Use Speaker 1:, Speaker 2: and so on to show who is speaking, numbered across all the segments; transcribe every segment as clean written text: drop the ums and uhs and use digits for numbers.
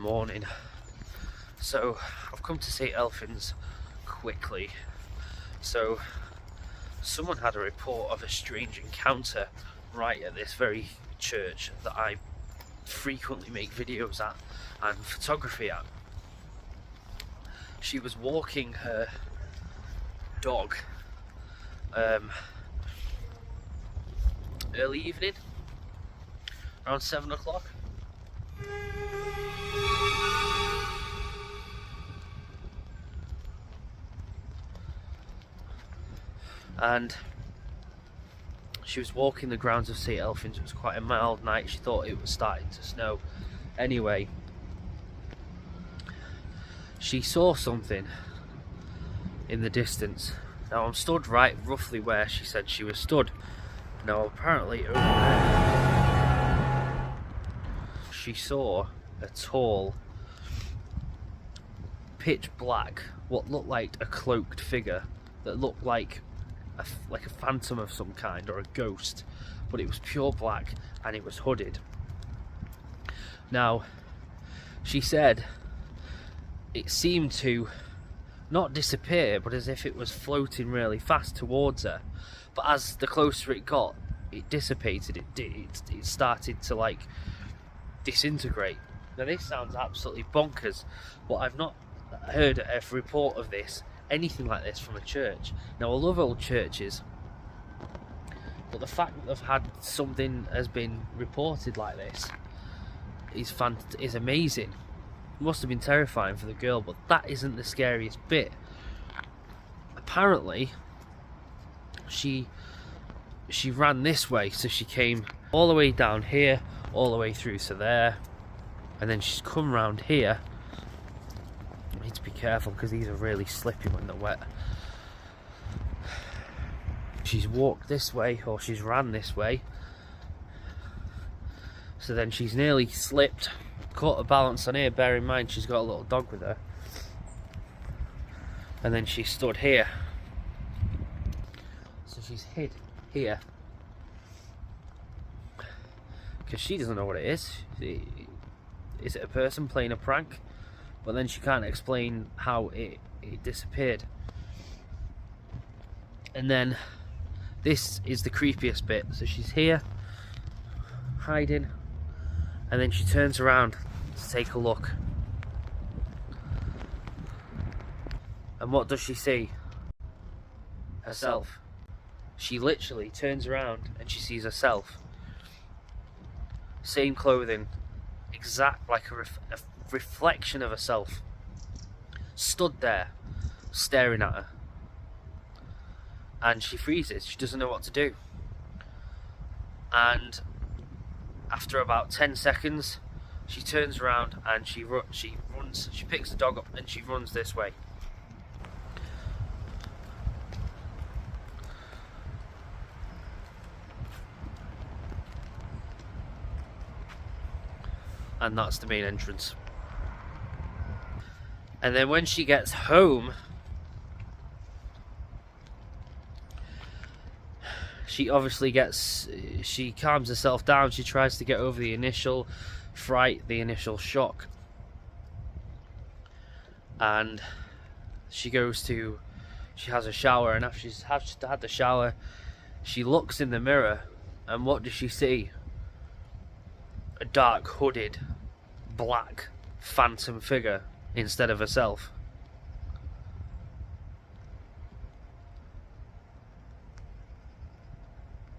Speaker 1: morning. So I've come to St Elphin's quickly. So someone had a report of a strange encounter right at this very church that I frequently make videos at and photography at. She was walking her dog early evening, around 7 o'clock. And she was walking the grounds of St Elphin's. It was quite a mild night. She thought it was starting to snow. Anyway, she saw something in the distance. Now I'm stood right roughly where she said she was stood. Now apparently over there she saw a tall, pitch black, what looked like a cloaked figure that looked like a phantom of some kind or a ghost, but it was pure black and it was hooded. Now she said it seemed to not disappear, but as if it was floating really fast towards her, but as the closer it got, it dissipated. It started to like disintegrate. Now this sounds absolutely bonkers, but I've not heard a report of this, anything like this, from a church. Now I love old churches, but the fact that they've had something has been reported like this is amazing. It must have been terrifying for the girl, but that isn't the scariest bit. Apparently she ran this way, so she came all the way down here, all the way through to there, and then she's come round here. I need to be careful because these are really slippy when they're wet. She's walked this way, or she's ran this way, so then she's nearly slipped, caught a balance on here. Bear in mind she's got a little dog with her, and then she stood here, so she's hid here because she doesn't know what it is. Is it a person playing a prank? But then she can't explain how it disappeared. And then this is the creepiest bit. So she's here hiding, and then she turns around to take a look, and what does she see? Herself. She literally turns around and she sees herself. Same clothing, exact, like a reflection of herself, stood there staring at her, and she freezes. She doesn't know what to do, and after about 10 seconds she turns around and she runs. She picks the dog up and she runs this way. And that's the main entrance. And then when she gets home, she obviously she calms herself down. She tries to get over the initial fright, the initial shock, and she has a shower, and after she's had the shower, she looks in the mirror, and what does she see? A dark, hooded, black phantom figure instead of herself.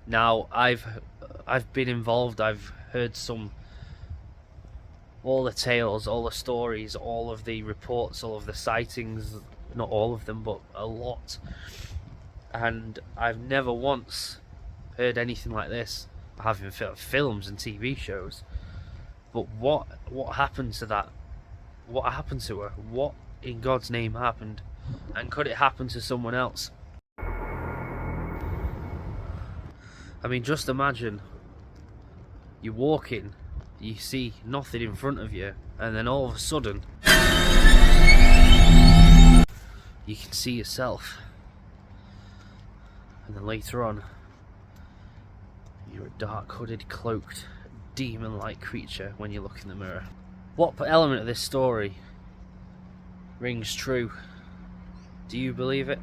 Speaker 1: Now I've been involved. I've heard all the tales, all the stories, all of the reports, all of the sightings. Not all of them, but a lot. And I've never once heard anything like this. Having films and TV shows, but what happened to that? What happened to her? What in God's name happened? And could it happen to someone else? I mean, just imagine you're walking, you see nothing in front of you, and then all of a sudden you can see yourself, and then later on you're a dark hooded, cloaked, demon-like creature when you look in the mirror. What element of this story rings true? Do you believe it?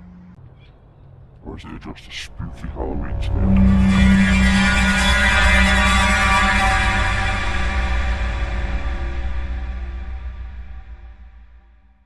Speaker 2: Or is it just a spooky Halloween tale?